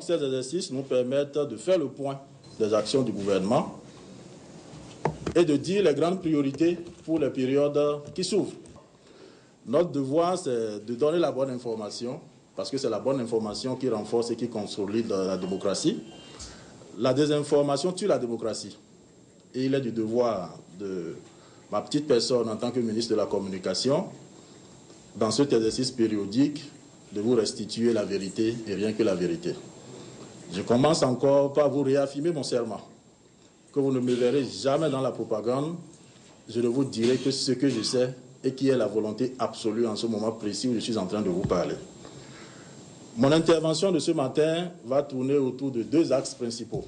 Donc ces exercices nous permettent de faire le point des actions du gouvernement et de dire les grandes priorités pour les périodes qui s'ouvrent. Notre devoir, c'est de donner la bonne information, parce que c'est la bonne information qui renforce et qui consolide la démocratie. La désinformation tue la démocratie. Et il est du devoir de ma petite personne en tant que ministre de la Communication, dans cet exercice périodique, de vous restituer la vérité et rien que la vérité. Je commence encore par vous réaffirmer mon serment, que vous ne me verrez jamais dans la propagande. Je ne vous dirai que ce que je sais et qui est la volonté absolue en ce moment précis où je suis en train de vous parler. Mon intervention de ce matin va tourner autour de deux axes principaux.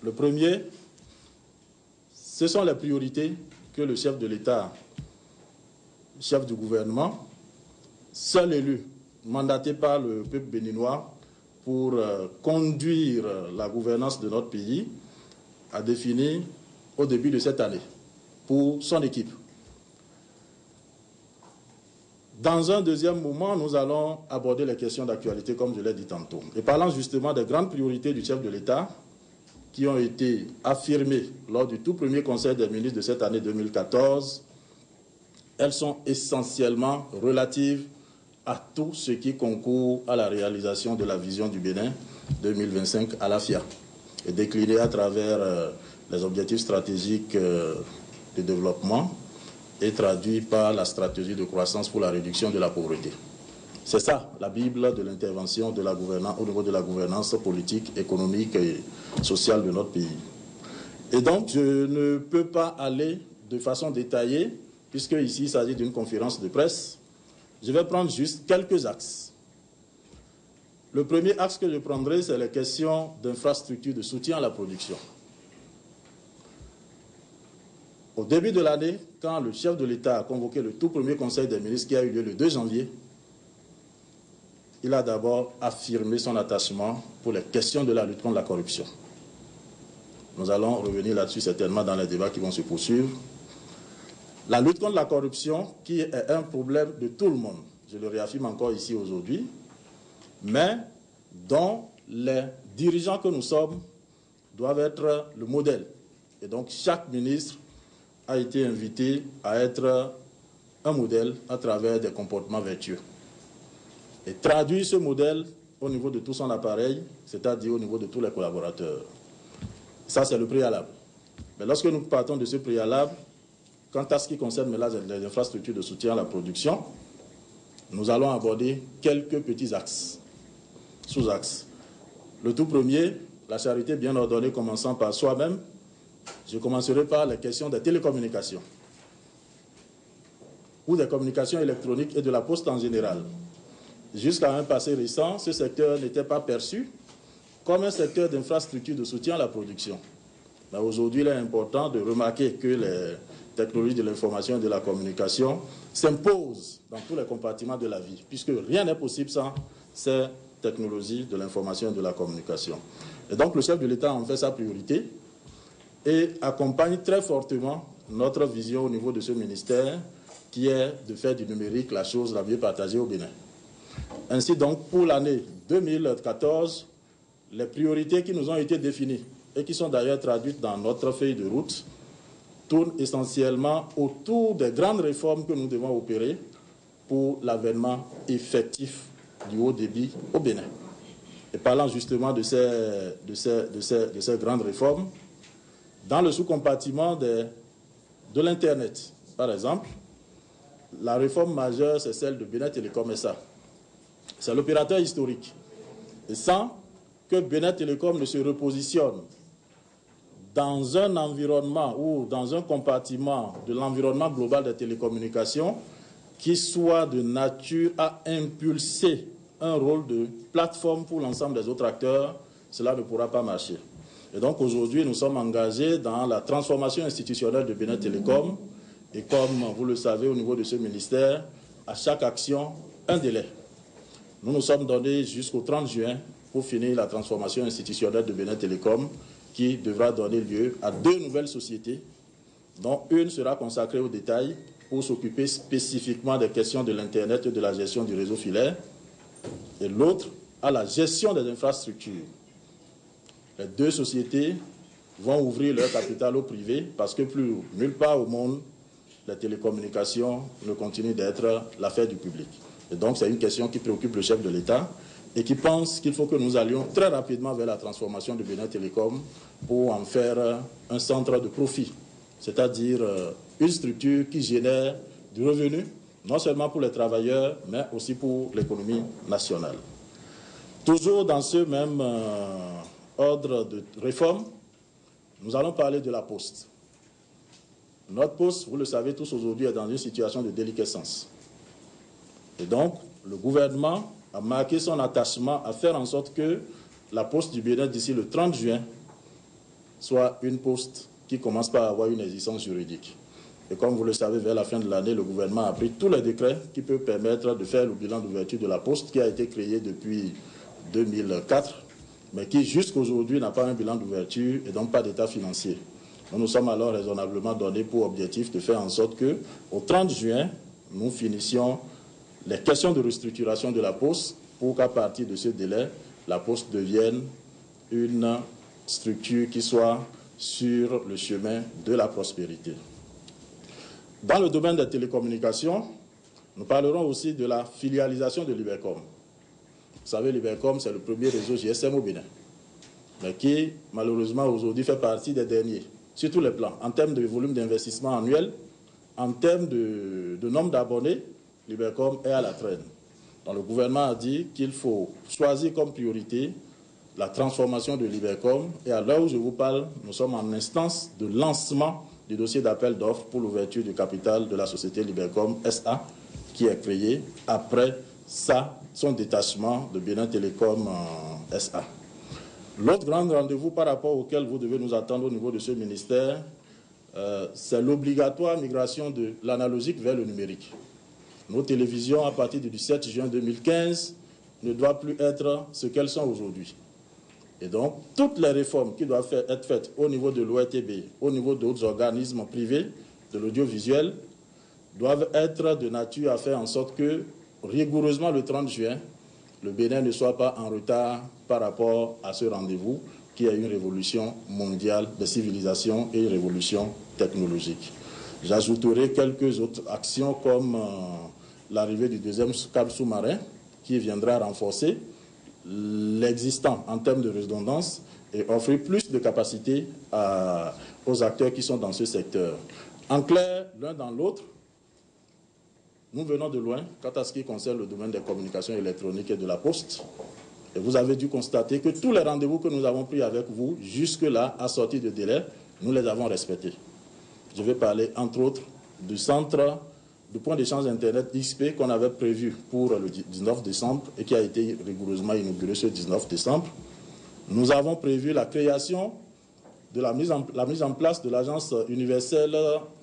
Le premier, ce sont les priorités que le chef de l'État, chef du gouvernement, seul élu, mandaté par le peuple béninois pour conduire la gouvernance de notre pays, a défini au début de cette année pour son équipe. Dans un deuxième moment, nous allons aborder les questions d'actualité, comme je l'ai dit tantôt. Et parlant justement des grandes priorités du chef de l'État, qui ont été affirmées lors du tout premier Conseil des ministres de cette année 2014, elles sont essentiellement relatives à tout ce qui concourt à la réalisation de la vision du Bénin 2025 à la FIA, et déclinées à travers les objectifs stratégiques de développement, et traduit par la stratégie de croissance pour la réduction de la pauvreté. C'est ça, la Bible de l'intervention de la gouvernance au niveau de la gouvernance politique, économique et sociale de notre pays. Et donc, je ne peux pas aller de façon détaillée, puisque ici il s'agit d'une conférence de presse. Je vais prendre juste quelques axes. Le premier axe que je prendrai, c'est les questions d'infrastructures de soutien à la production. Au début de l'année, quand le chef de l'État a convoqué le tout premier Conseil des ministres qui a eu lieu le 2 janvier, il a d'abord affirmé son attachement pour les questions de la lutte contre la corruption. Nous allons revenir là-dessus certainement dans les débats qui vont se poursuivre. La lutte contre la corruption, qui est un problème de tout le monde, je le réaffirme encore ici aujourd'hui, mais dont les dirigeants que nous sommes doivent être le modèle. Et donc chaque ministre a été invité à être un modèle à travers des comportements vertueux. Et traduire ce modèle au niveau de tout son appareil, c'est-à-dire au niveau de tous les collaborateurs. Ça, c'est le préalable. Mais lorsque nous partons de ce préalable, quant à ce qui concerne les infrastructures de soutien à la production, nous allons aborder quelques petits axes, sous-axes. Le tout premier, la charité bien ordonnée commençant par soi-même. Je commencerai par les questions des télécommunications ou des communications électroniques et de la poste en général. Jusqu'à un passé récent, ce secteur n'était pas perçu comme un secteur d'infrastructure de soutien à la production. Mais aujourd'hui, il est important de remarquer que les technologies de l'information et de la communication s'imposent dans tous les compartiments de la vie, puisque rien n'est possible sans ces technologies de l'information et de la communication. Et donc, le chef de l'État en fait sa priorité et accompagne très fortement notre vision au niveau de ce ministère qui est de faire du numérique la chose la mieux partagée au Bénin. Ainsi donc, pour l'année 2014, les priorités qui nous ont été définies et qui sont d'ailleurs traduites dans notre feuille de route tournent essentiellement autour des grandes réformes que nous devons opérer pour l'avènement effectif du haut débit au Bénin. Et parlant justement de ces grandes réformes, dans le sous-compartiment de l'Internet, par exemple, la réforme majeure, c'est celle de Bénin Télécom SA. C'est l'opérateur historique. Et sans que Bénin Télécom ne se repositionne dans un environnement ou dans un compartiment de l'environnement global des télécommunications qui soit de nature à impulser un rôle de plateforme pour l'ensemble des autres acteurs, cela ne pourra pas marcher. Et donc aujourd'hui, nous sommes engagés dans la transformation institutionnelle de Bénin Télécom. Et comme vous le savez, au niveau de ce ministère, à chaque action, un délai. Nous nous sommes donnés jusqu'au 30 juin pour finir la transformation institutionnelle de Bénin Télécom, qui devra donner lieu à 2 nouvelles sociétés, dont une sera consacrée aux détails pour s'occuper spécifiquement des questions de l'Internet et de la gestion du réseau filaire, et l'autre à la gestion des infrastructures. Les deux sociétés vont ouvrir leur capital au privé parce que plus nulle part au monde, les télécommunications ne continuent d'être l'affaire du public. Et donc c'est une question qui préoccupe le chef de l'État et qui pense qu'il faut que nous allions très rapidement vers la transformation de Bénin Télécom pour en faire un centre de profit, c'est-à-dire une structure qui génère du revenu, non seulement pour les travailleurs, mais aussi pour l'économie nationale. Toujours dans ce même ordre de réforme, nous allons parler de la Poste. Notre Poste, vous le savez tous aujourd'hui, est dans une situation de déliquescence. Et donc, le gouvernement a marqué son attachement à faire en sorte que la Poste du Bénin, d'ici le 30 juin, soit une poste qui commence par avoir une existence juridique. Et comme vous le savez, vers la fin de l'année, le gouvernement a pris tous les décrets qui peuvent permettre de faire le bilan d'ouverture de la Poste, qui a été créé depuis 2004, mais qui jusqu'aujourd'hui n'a pas un bilan d'ouverture et donc pas d'état financier. Nous sommes alors raisonnablement donnés pour objectif de faire en sorte qu'au 30 juin, nous finissions les questions de restructuration de la Poste pour qu'à partir de ce délai, la Poste devienne une structure qui soit sur le chemin de la prospérité. Dans le domaine des télécommunications, nous parlerons aussi de la filialisation de l'Ibercom. Vous savez, l'Ibercom, c'est le premier réseau GSM au Bénin, mais qui, malheureusement, aujourd'hui fait partie des derniers, sur tous les plans, en termes de volume d'investissement annuel, en termes de nombre d'abonnés, l'Ibercom est à la traîne. Donc, le gouvernement a dit qu'il faut choisir comme priorité la transformation de l'Ibercom. Et à l'heure où je vous parle, nous sommes en instance de lancement du dossier d'appel d'offres pour l'ouverture du capital de la société l'Ibercom SA, qui est créée après son détachement de Bénin Télécom SA. L'autre grand rendez-vous par rapport auquel vous devez nous attendre au niveau de ce ministère, c'est l'obligatoire migration de l'analogique vers le numérique. Nos télévisions, à partir du 17 juin 2015, ne doivent plus être ce qu'elles sont aujourd'hui. Et donc, toutes les réformes qui doivent être faites au niveau de l'ORTB, au niveau d'autres organismes privés de l'audiovisuel, doivent être de nature à faire en sorte que, rigoureusement le 30 juin, le Bénin ne soit pas en retard par rapport à ce rendez-vous qui est une révolution mondiale de civilisation et une révolution technologique. J'ajouterai quelques autres actions comme l'arrivée du deuxième câble sous-marin qui viendra renforcer l'existant en termes de redondance et offrir plus de capacité aux acteurs qui sont dans ce secteur. En clair, l'un dans l'autre, nous venons de loin quant à ce qui concerne le domaine des communications électroniques et de la Poste. Et vous avez dû constater que tous les rendez-vous que nous avons pris avec vous, jusque-là, assortis de délai, nous les avons respectés. Je vais parler, entre autres, du centre, du point d'échange Internet XP qu'on avait prévu pour le 19 décembre et qui a été rigoureusement inauguré ce 19 décembre. Nous avons prévu la création de la mise en place de l'agence universelle,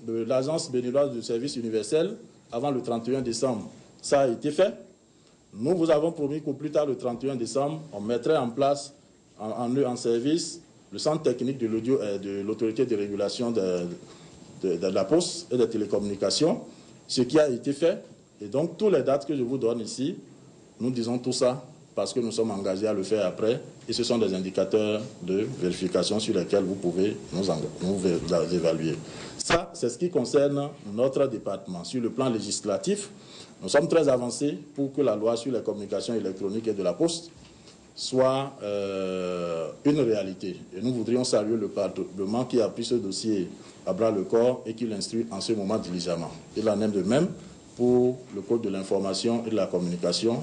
de l'agence béninoise du service universel avant le 31 décembre. Ça a été fait. Nous vous avons promis qu'au plus tard, le 31 décembre, on mettrait en place en service le centre technique de l'audio et de l'autorité de régulation de la Poste et des télécommunications, ce qui a été fait. Et donc, toutes les dates que je vous donne ici, nous disons tout ça parce que nous sommes engagés à le faire après. Et ce sont des indicateurs de vérification sur lesquels vous pouvez nous évaluer. Ça, c'est ce qui concerne notre département. Sur le plan législatif, nous sommes très avancés pour que la loi sur les communications électroniques et de la Poste soit une réalité. Et nous voudrions saluer le Parlement qui a pris ce dossier à bras le corps et qui l'instruit en ce moment diligemment. Il en est de même pour le Code de l'information et de la communication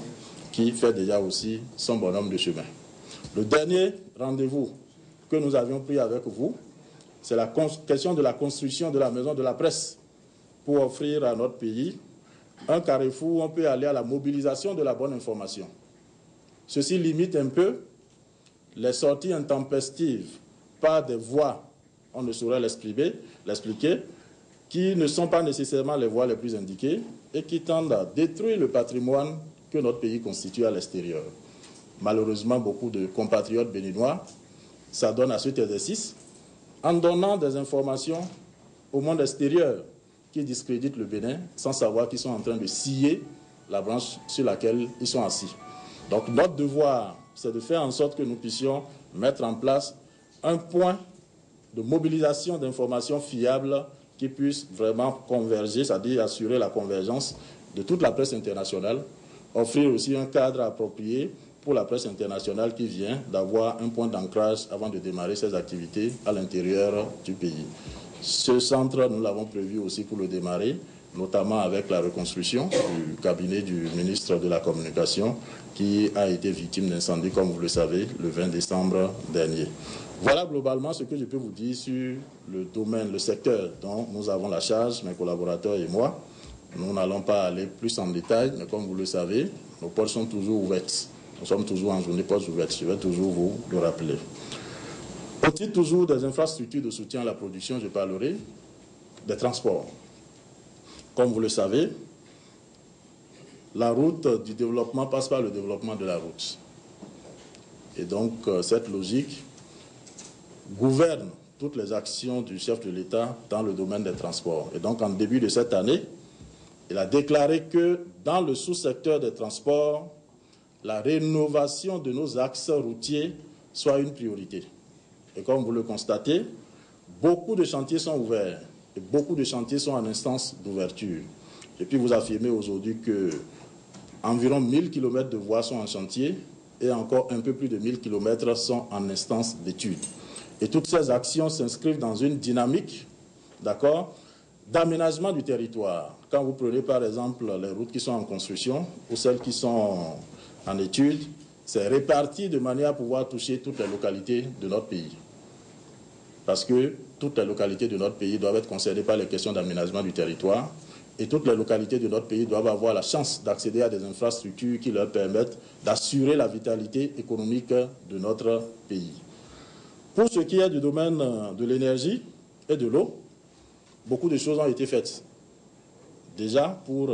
qui fait déjà aussi son bonhomme de chemin. Le dernier rendez-vous que nous avions pris avec vous, c'est la question de la construction de la maison de la presse pour offrir à notre pays un carrefour où on peut aller à la mobilisation de la bonne information. Ceci limite un peu les sorties intempestives par des voies, on ne saurait l'expliquer, qui ne sont pas nécessairement les voies les plus indiquées et qui tendent à détruire le patrimoine que notre pays constitue à l'extérieur. Malheureusement, beaucoup de compatriotes béninois s'adonnent à cet exercice en donnant des informations au monde extérieur qui discréditent le Bénin sans savoir qu'ils sont en train de scier la branche sur laquelle ils sont assis. Donc notre devoir, c'est de faire en sorte que nous puissions mettre en place un point de mobilisation d'informations fiables qui puissent vraiment converger, c'est-à-dire assurer la convergence de toute la presse internationale, offrir aussi un cadre approprié pour la presse internationale qui vient d'avoir un point d'ancrage avant de démarrer ses activités à l'intérieur du pays. Ce centre, nous l'avons prévu aussi pour le démarrer, notamment avec la reconstruction du cabinet du ministre de la Communication qui a été victime d'incendie, comme vous le savez, le 20 décembre dernier. Voilà globalement ce que je peux vous dire sur le domaine, le secteur dont nous avons la charge, mes collaborateurs et moi. Nous n'allons pas aller plus en détail, mais comme vous le savez, nos portes sont toujours ouvertes. Nous sommes toujours en journée portes ouvertes, je vais toujours vous le rappeler. Au titre toujours des infrastructures de soutien à la production, je parlerai des transports. Comme vous le savez, la route du développement passe par le développement de la route. Et donc, cette logique gouverne toutes les actions du chef de l'État dans le domaine des transports. Et donc, en début de cette année, il a déclaré que dans le sous-secteur des transports, la rénovation de nos axes routiers soit une priorité. Et comme vous le constatez, beaucoup de chantiers sont ouverts et beaucoup de chantiers sont en instance d'ouverture. Et puis vous affirmez aujourd'hui que environ 1000 km de voies sont en chantier et encore un peu plus de 1000 km sont en instance d'étude. Et toutes ces actions s'inscrivent dans une dynamique, d'accord, d'aménagement du territoire. Quand vous prenez par exemple les routes qui sont en construction ou celles qui sont en étude, c'est réparti de manière à pouvoir toucher toutes les localités de notre pays. Parce que toutes les localités de notre pays doivent être concernées par les questions d'aménagement du territoire et toutes les localités de notre pays doivent avoir la chance d'accéder à des infrastructures qui leur permettent d'assurer la vitalité économique de notre pays. Pour ce qui est du domaine de l'énergie et de l'eau, beaucoup de choses ont été faites. Déjà, pour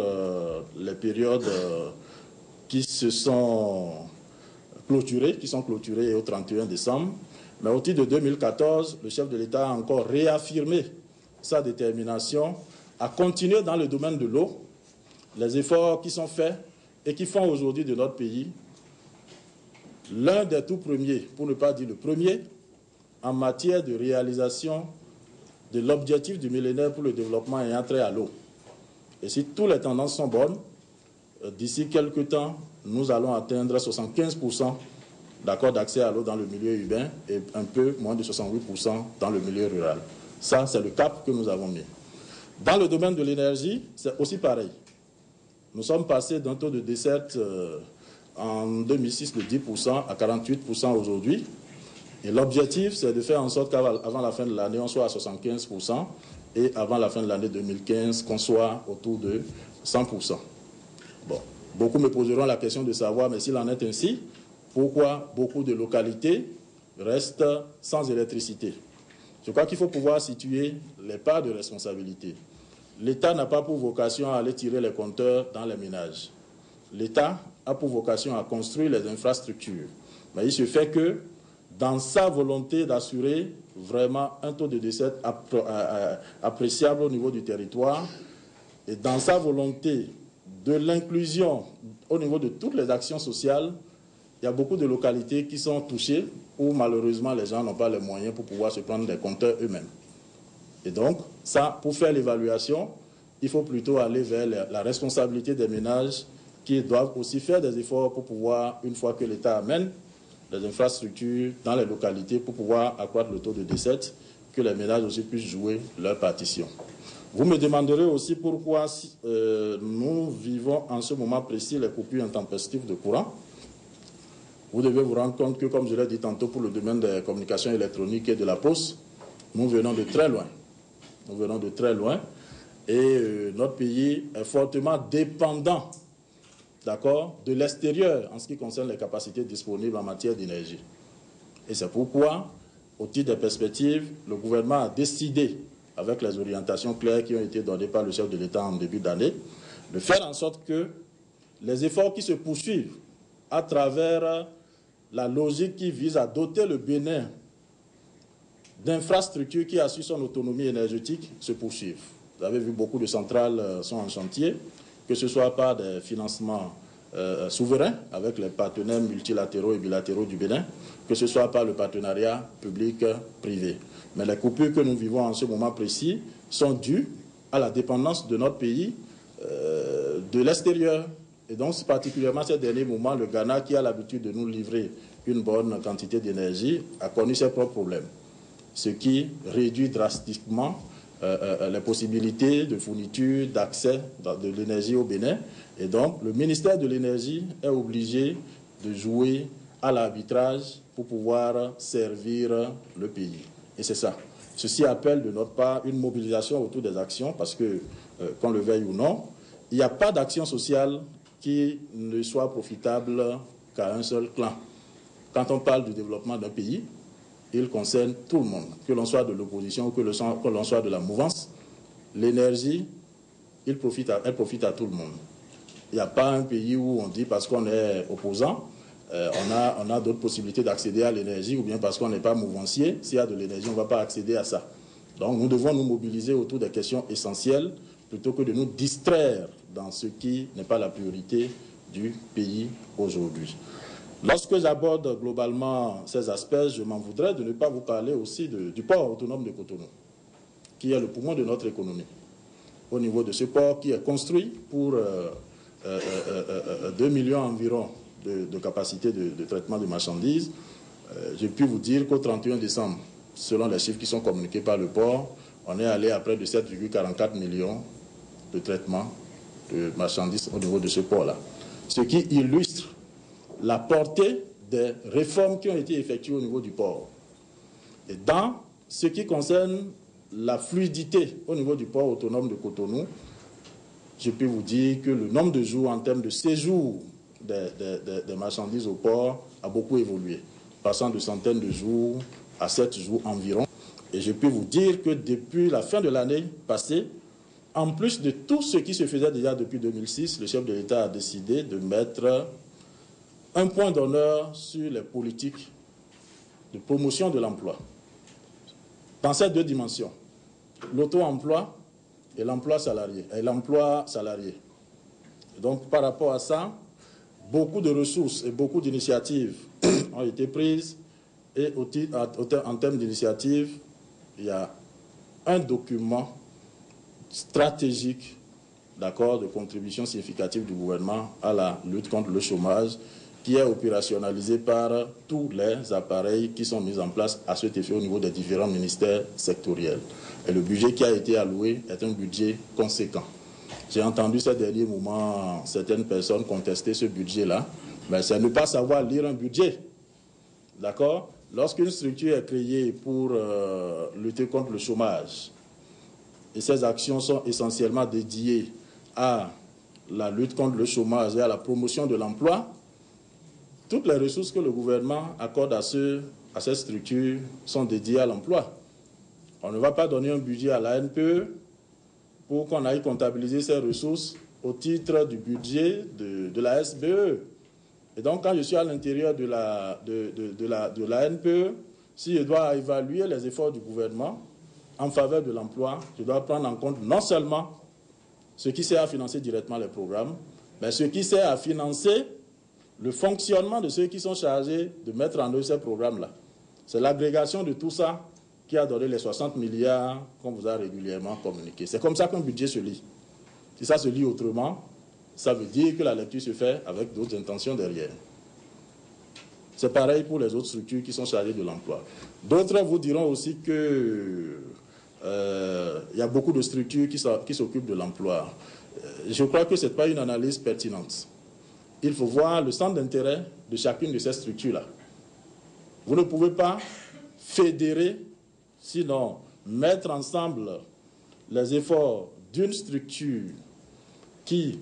les périodes qui sont clôturées au 31 décembre, mais au titre de 2014, le chef de l'État a encore réaffirmé sa détermination à continuer dans le domaine de l'eau, les efforts qui sont faits et qui font aujourd'hui de notre pays l'un des tout premiers, pour ne pas dire le premier, en matière de réalisation de l'objectif du millénaire pour le développement ayant trait à l'eau. Et si toutes les tendances sont bonnes, d'ici quelques temps, nous allons atteindre 75% d'accord d'accès à l'eau dans le milieu urbain et un peu moins de 68% dans le milieu rural. Ça, c'est le cap que nous avons mis. Dans le domaine de l'énergie, c'est aussi pareil. Nous sommes passés d'un taux de desserte en 2006 de 10% à 48% aujourd'hui. Et l'objectif, c'est de faire en sorte qu'avant la fin de l'année, on soit à 75% et avant la fin de l'année 2015, qu'on soit autour de 100%. Bon, beaucoup me poseront la question de savoir, mais s'il en est ainsi, pourquoi beaucoup de localités restent sans électricité? Je crois qu'il faut pouvoir situer les parts de responsabilité. L'État n'a pas pour vocation à aller tirer les compteurs dans les ménages. L'État a pour vocation à construire les infrastructures. Mais il se fait que, dans sa volonté d'assurer vraiment un taux de décès appréciable au niveau du territoire, et dans sa volonté de l'inclusion au niveau de toutes les actions sociales, il y a beaucoup de localités qui sont touchées où malheureusement les gens n'ont pas les moyens pour pouvoir se prendre des compteurs eux-mêmes. Et donc, ça, pour faire l'évaluation, il faut plutôt aller vers la responsabilité des ménages qui doivent aussi faire des efforts pour pouvoir, une fois que l'État amène les infrastructures dans les localités pour pouvoir accroître le taux de décès, que les ménages aussi puissent jouer leur partition. Vous me demanderez aussi pourquoi nous vivons en ce moment précis les coupures intempestives de courant. Vous devez vous rendre compte que, comme je l'ai dit tantôt, pour le domaine des communications électroniques et de la poste, nous venons de très loin. Nous venons de très loin et notre pays est fortement dépendant, d'accord, de l'extérieur en ce qui concerne les capacités disponibles en matière d'énergie. Et c'est pourquoi, au titre des perspectives, le gouvernement a décidé, avec les orientations claires qui ont été données par le chef de l'État en début d'année, de faire en sorte que les efforts qui se poursuivent à travers la logique qui vise à doter le Bénin d'infrastructures qui assurent son autonomie énergétique se poursuivent. Vous avez vu, beaucoup de centrales sont en chantier, que ce soit par des financements souverain avec les partenaires multilatéraux et bilatéraux du Bénin, que ce soit par le partenariat public-privé. Mais les coupures que nous vivons en ce moment précis sont dues à la dépendance de notre pays de l'extérieur. Et donc, particulièrement ces derniers moments, le Ghana, qui a l'habitude de nous livrer une bonne quantité d'énergie, a connu ses propres problèmes. Ce qui réduit drastiquement les possibilités de fourniture, d'accès de l'énergie au Bénin. Et donc, le ministère de l'Énergie est obligé de jouer à l'arbitrage pour pouvoir servir le pays. Et c'est ça. Ceci appelle de notre part une mobilisation autour des actions parce que, qu'on le veuille ou non, il n'y a pas d'action sociale qui ne soit profitable qu'à un seul clan. Quand on parle du développement d'un pays, il concerne tout le monde, que l'on soit de l'opposition ou que l'on soit de la mouvance. L'énergie, elle profite à tout le monde. Il n'y a pas un pays où on dit parce qu'on est opposant, on a d'autres possibilités d'accéder à l'énergie, ou bien parce qu'on n'est pas mouvancier, s'il y a de l'énergie, on ne va pas accéder à ça. Donc nous devons nous mobiliser autour des questions essentielles plutôt que de nous distraire dans ce qui n'est pas la priorité du pays aujourd'hui. Lorsque j'aborde globalement ces aspects, je m'en voudrais de ne pas vous parler aussi du port autonome de Cotonou, qui est le poumon de notre économie. Au niveau de ce port qui est construit pour 2 millions environ de capacité de traitement de marchandises, j'ai pu vous dire qu'au 31 décembre, selon les chiffres qui sont communiqués par le port, on est allé à près de 7,44 millions de traitements de marchandises au niveau de ce port-là. Ce qui illustre la portée des réformes qui ont été effectuées au niveau du port. Et dans ce qui concerne la fluidité au niveau du port autonome de Cotonou, je peux vous dire que le nombre de jours en termes de séjour des marchandises au port a beaucoup évolué, passant de centaines de jours à 7 jours environ. Et je peux vous dire que depuis la fin de l'année passée, en plus de tout ce qui se faisait déjà depuis 2006, le chef de l'État a décidé de mettre un point d'honneur sur les politiques de promotion de l'emploi. Dans ces deux dimensions, l'auto-emploi et l'emploi salarié. Donc, par rapport à ça, beaucoup de ressources et beaucoup d'initiatives ont été prises. Et en termes d'initiatives, il y a un document stratégique, d'accord, de contribution significative du gouvernement à la lutte contre le chômage, qui est opérationnalisé par tous les appareils qui sont mis en place à cet effet au niveau des différents ministères sectoriels. Et le budget qui a été alloué est un budget conséquent. J'ai entendu ces derniers moments certaines personnes contester ce budget-là, mais c'est ne pas savoir lire un budget. D'accord? Lorsqu'une structure est créée pour lutter contre le chômage, et ces actions sont essentiellement dédiées à la lutte contre le chômage et à la promotion de l'emploi, toutes les ressources que le gouvernement accorde à ces structures sont dédiées à l'emploi. On ne va pas donner un budget à la NPE pour qu'on aille comptabiliser ces ressources au titre du budget de la SBE. Et donc, quand je suis à l'intérieur de la NPE, si je dois évaluer les efforts du gouvernement en faveur de l'emploi, je dois prendre en compte non seulement ce qui sert à financer directement les programmes, mais ce qui sert à financer le fonctionnement de ceux qui sont chargés de mettre en œuvre ces programmes-là. C'est l'agrégation de tout ça qui a donné les 60 milliards qu'on vous a régulièrement communiqués. C'est comme ça qu'un budget se lit. Si ça se lit autrement, ça veut dire que la lecture se fait avec d'autres intentions derrière. C'est pareil pour les autres structures qui sont chargées de l'emploi. D'autres vous diront aussi que y a beaucoup de structures qui s'occupent de l'emploi. Je crois que ce n'est pas une analyse pertinente. Il faut voir le centre d'intérêt de chacune de ces structures-là. Vous ne pouvez pas fédérer, sinon mettre ensemble les efforts d'une structure qui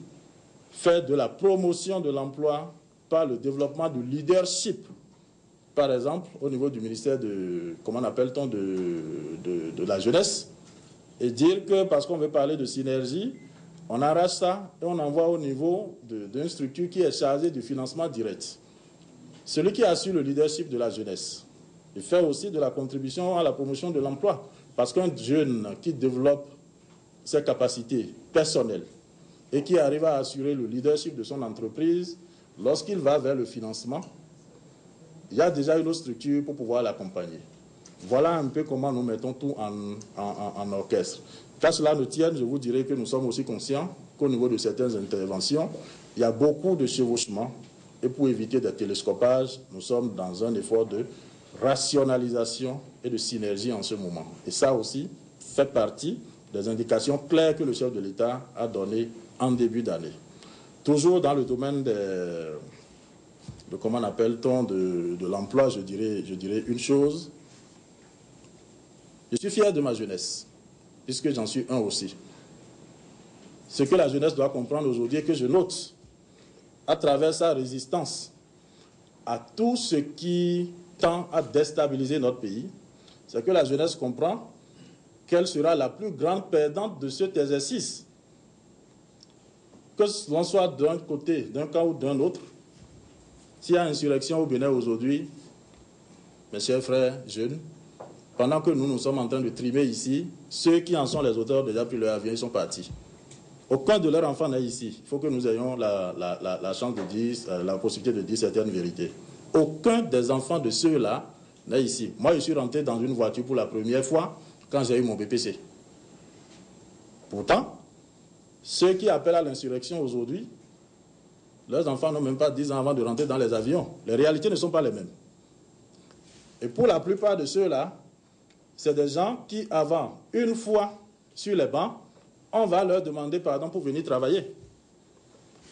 fait de la promotion de l'emploi par le développement du leadership, par exemple, au niveau du ministère de, comment appelle-t-on, de la jeunesse, et dire que parce qu'on veut parler de synergie, on arrache ça et on envoie au niveau d'une structure qui est chargée du financement direct. Celui qui assure le leadership de la jeunesse, il fait aussi de la contribution à la promotion de l'emploi. Parce qu'un jeune qui développe ses capacités personnelles et qui arrive à assurer le leadership de son entreprise, lorsqu'il va vers le financement, il y a déjà une autre structure pour pouvoir l'accompagner. Voilà un peu comment nous mettons tout en orchestre. Qu'à cela ne tienne, je vous dirais que nous sommes aussi conscients qu'au niveau de certaines interventions, il y a beaucoup de chevauchements. Et pour éviter des télescopages, nous sommes dans un effort de rationalisation et de synergie en ce moment. Et ça aussi fait partie des indications claires que le chef de l'État a données en début d'année. Toujours dans le domaine de comment appelle-t-on, de l'emploi, je dirais une chose. Je suis fier de ma jeunesse, puisque j'en suis un aussi. Ce que la jeunesse doit comprendre aujourd'hui et que je note à travers sa résistance à tout ce qui tend à déstabiliser notre pays, c'est que la jeunesse comprend qu'elle sera la plus grande perdante de cet exercice. Que l'on soit d'un côté, d'un camp ou d'un autre, s'il y a insurrection au Bénin aujourd'hui, mes chers frères jeunes, pendant que nous sommes en train de trimer ici, ceux qui en sont les auteurs déjà pris leur avion, ils sont partis. Aucun de leurs enfants n'est ici. Il faut que nous ayons la chance de dire, la possibilité de dire certaines vérités. Aucun des enfants de ceux-là n'est ici. Moi, je suis rentré dans une voiture pour la première fois quand j'ai eu mon BPC. Pourtant, ceux qui appellent à l'insurrection aujourd'hui, leurs enfants n'ont même pas 10 ans avant de rentrer dans les avions. Les réalités ne sont pas les mêmes. Et pour la plupart de ceux-là, c'est des gens qui, avant, une fois sur les bancs, on va leur demander pardon pour venir travailler.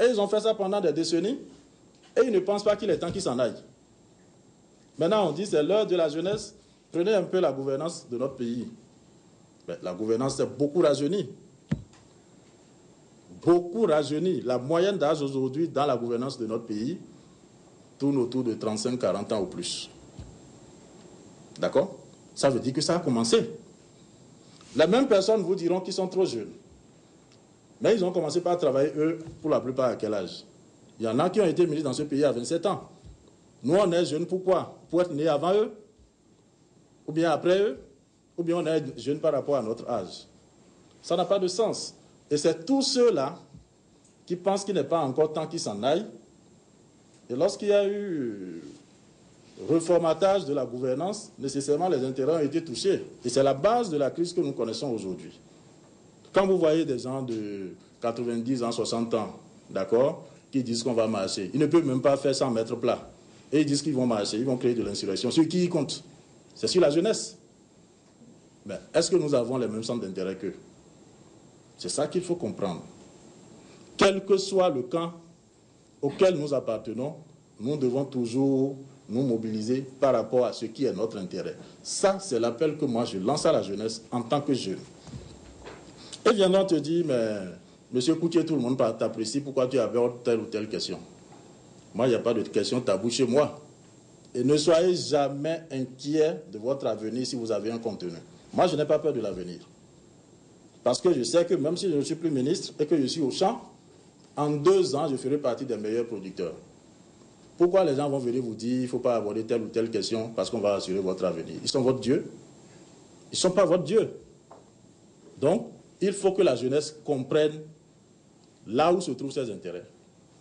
Et ils ont fait ça pendant des décennies, et ils ne pensent pas qu'il est temps qu'ils s'en aillent. Maintenant, on dit c'est l'heure de la jeunesse, prenez un peu la gouvernance de notre pays. Mais la gouvernance s'est beaucoup rajeunie. Beaucoup rajeunie. La moyenne d'âge aujourd'hui dans la gouvernance de notre pays tourne autour de 35-40 ans ou plus. D'accord? Ça veut dire que ça a commencé. Les mêmes personnes vous diront qu'ils sont trop jeunes. Mais ils ont commencé par travailler, eux, pour la plupart à quel âge? Il y en a qui ont été ministres dans ce pays à 27 ans. Nous, on est jeunes, pourquoi? Pour être nés avant eux? Ou bien après eux? Ou bien on est jeunes par rapport à notre âge? Ça n'a pas de sens. Et c'est tous ceux-là qui pensent qu'il n'est pas encore temps qu'ils s'en aillent. Et lorsqu'il y a eu reformatage de la gouvernance, nécessairement les intérêts ont été touchés. Et c'est la base de la crise que nous connaissons aujourd'hui. Quand vous voyez des gens de 90 ans, 60 ans, d'accord, qui disent qu'on va marcher, ils ne peuvent même pas faire 100 mètres plats. Et ils disent qu'ils vont marcher, ils vont créer de l'insurrection. Sur qui ils comptent? C'est sur la jeunesse. Mais est-ce que nous avons les mêmes centres d'intérêt qu'eux? C'est ça qu'il faut comprendre. Quel que soit le camp auquel nous appartenons, nous devons toujours nous mobiliser par rapport à ce qui est notre intérêt. Ça, c'est l'appel que moi je lance à la jeunesse en tant que jeune. Et viendront te dire, mais monsieur Coutier, tout le monde t'apprécie, pourquoi tu avais telle ou telle question? Moi, il n'y a pas de question taboue chez moi. Et ne soyez jamais inquiets de votre avenir si vous avez un contenu. Moi, je n'ai pas peur de l'avenir. Parce que je sais que même si je ne suis plus ministre et que je suis au champ, en 2 ans, je ferai partie des meilleurs producteurs. Pourquoi les gens vont venir vous dire qu'il ne faut pas aborder telle ou telle question parce qu'on va assurer votre avenir? Ils sont votre Dieu. Ils ne sont pas votre Dieu. Donc, il faut que la jeunesse comprenne là où se trouvent ses intérêts.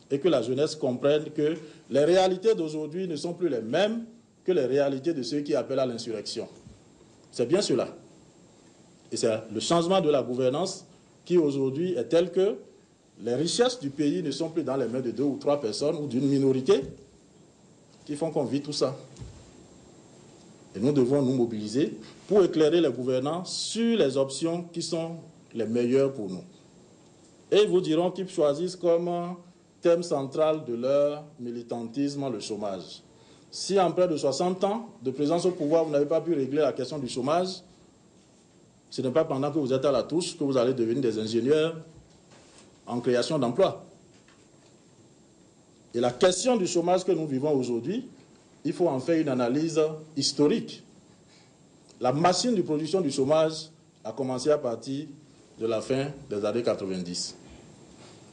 Et que la jeunesse comprenne que les réalités d'aujourd'hui ne sont plus les mêmes que les réalités de ceux qui appellent à l'insurrection. C'est bien cela. Et c'est le changement de la gouvernance qui aujourd'hui est tel que les richesses du pays ne sont plus dans les mains de 2 ou 3 personnes ou d'une minorité qui font qu'on vit tout ça. Et nous devons nous mobiliser pour éclairer les gouvernants sur les options qui sont les meilleures pour nous. Et ils vous diront qu'ils choisissent comme thème central de leur militantisme le chômage. Si en près de 60 ans de présence au pouvoir, vous n'avez pas pu régler la question du chômage, ce n'est pas pendant que vous êtes à la touche que vous allez devenir des ingénieurs en création d'emplois. Et la question du chômage que nous vivons aujourd'hui, il faut en faire une analyse historique. La machine de production du chômage a commencé à partir de la fin des années 90.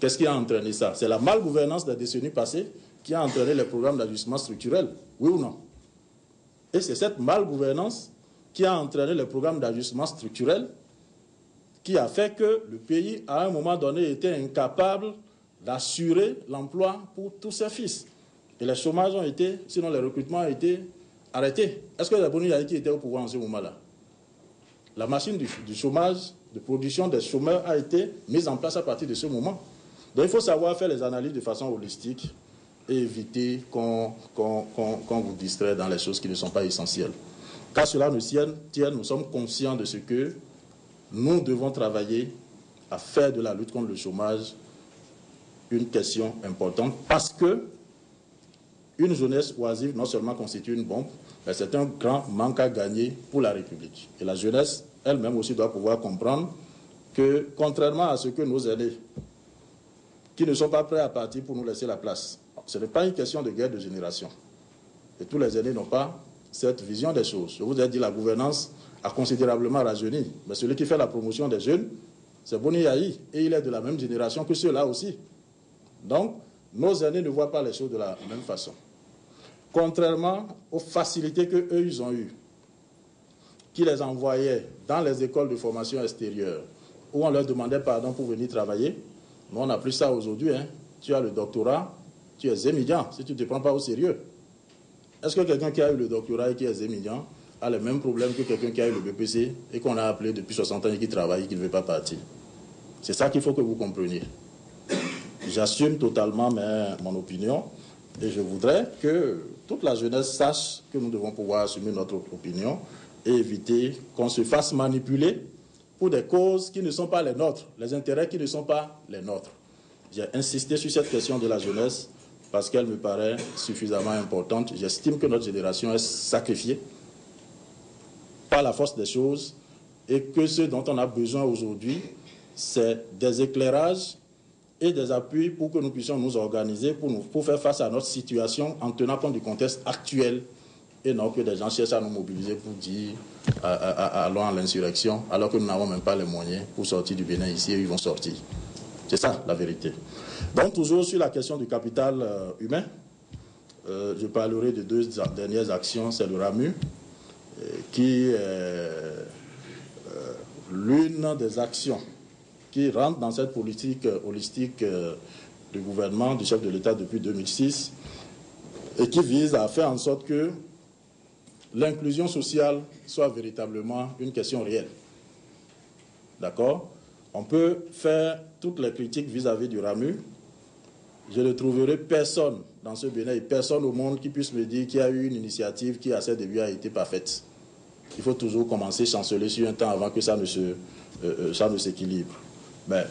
Qu'est-ce qui a entraîné ça? C'est la malgouvernance des décennies passées qui a entraîné les programmes d'ajustement structurel, oui ou non? Et c'est cette malgouvernance qui a entraîné les programmes d'ajustement structurel qui a fait que le pays, à un moment donné, était incapable d'assurer l'emploi pour tous ses fils. Et les chômages ont été, sinon les recrutements ont été arrêtés. Est-ce que les Boni Yahi qui était au pouvoir en ce moment-là? La machine du chômage, de production des chômeurs a été mise en place à partir de ce moment. Donc il faut savoir faire les analyses de façon holistique et éviter qu'on vous distrait dans les choses qui ne sont pas essentielles. Qu'à cela nous tienne, nous sommes conscients de ce que nous devons travailler à faire de la lutte contre le chômage une question importante parce que une jeunesse oisive non seulement constitue une bombe, mais c'est un grand manque à gagner pour la République. Et la jeunesse elle-même aussi doit pouvoir comprendre que, contrairement à ce que nos aînés, qui ne sont pas prêts à partir pour nous laisser la place, ce n'est pas une question de guerre de génération. Et tous les aînés n'ont pas cette vision des choses. Je vous ai dit, la gouvernance a considérablement rajeuni. Mais celui qui fait la promotion des jeunes, c'est Boni Yahi. Et il est de la même génération que ceux-là aussi. Donc, nos aînés ne voient pas les choses de la même façon. Contrairement aux facilités qu'eux, ils ont eues, qui les envoyaient dans les écoles de formation extérieure, où on leur demandait pardon pour venir travailler. Nous, on n'a plus ça aujourd'hui. Hein. Tu as le doctorat, tu es étudiant, si tu ne te prends pas au sérieux. Est-ce que quelqu'un qui a eu le doctorat et qui est étudiant a les mêmes problèmes que quelqu'un qui a eu le BPC et qu'on a appelé depuis 60 ans et qui travaille et qui ne veut pas partir? C'est ça qu'il faut que vous compreniez. J'assume totalement mon opinion et je voudrais que toute la jeunesse sache que nous devons pouvoir assumer notre opinion et éviter qu'on se fasse manipuler pour des causes qui ne sont pas les nôtres, les intérêts qui ne sont pas les nôtres. J'ai insisté sur cette question de la jeunesse parce qu'elle me paraît suffisamment importante. J'estime que notre génération est sacrifiée par la force des choses et que ce dont on a besoin aujourd'hui, c'est des éclairages et des appuis pour que nous puissions nous organiser pour faire face à notre situation en tenant compte du contexte actuel et non que des gens cherchent à nous mobiliser pour dire allons à l'insurrection alors que nous n'avons même pas les moyens pour sortir du Bénin ici et ils vont sortir. C'est ça la vérité. Donc toujours sur la question du capital humain, je parlerai de deux dernières actions. C'est le RAMU qui est l'une des actions qui rentre dans cette politique holistique du gouvernement, du chef de l'État depuis 2006 et qui vise à faire en sorte que l'inclusion sociale soit véritablement une question réelle. D'accord? On peut faire toutes les critiques vis-à-vis du RAMU. Je ne trouverai personne dans ce Bénin et personne au monde qui puisse me dire qu'il y a eu une initiative qui, à ses débuts, a été parfaite. Il faut toujours commencer à chanceler sur un temps avant que ça ne s'équilibre. Mais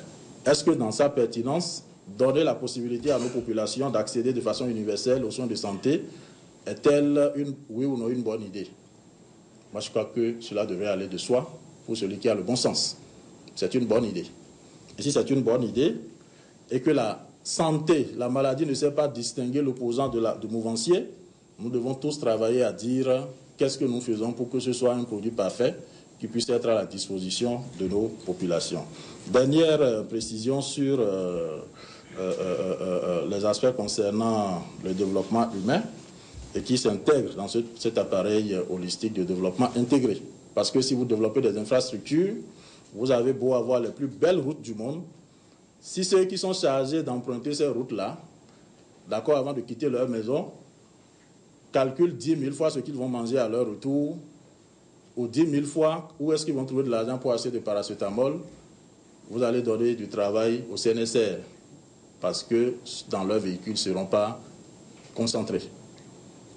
est-ce que dans sa pertinence, donner la possibilité à nos populations d'accéder de façon universelle aux soins de santé est-elle, oui ou non, une bonne idée? Moi, je crois que cela devrait aller de soi pour celui qui a le bon sens. C'est une bonne idée. Et si c'est une bonne idée, et que la santé, la maladie ne sait pas distinguer l'opposant du mouvancier, nous devons tous travailler à dire qu'est-ce que nous faisons pour que ce soit un produit parfait qui puisse être à la disposition de nos populations. Dernière précision sur les aspects concernant le développement humain et qui s'intègre dans cet appareil holistique de développement intégré. Parce que si vous développez des infrastructures, vous avez beau avoir les plus belles routes du monde, si ceux qui sont chargés d'emprunter ces routes-là, d'accord, avant de quitter leur maison, calculent 10 000 fois ce qu'ils vont manger à leur retour, ou 10 000 fois où est-ce qu'ils vont trouver de l'argent pour acheter de paracétamol, vous allez donner du travail au CNSR, parce que dans leurs véhicules ne seront pas concentrés.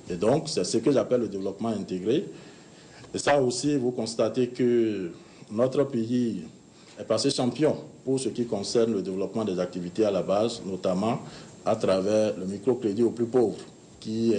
Et donc, c'est ce que j'appelle le développement intégré. Et ça aussi, vous constatez que notre pays est passé champion pour ce qui concerne le développement des activités à la base, notamment à travers le microcrédit aux plus pauvres, qui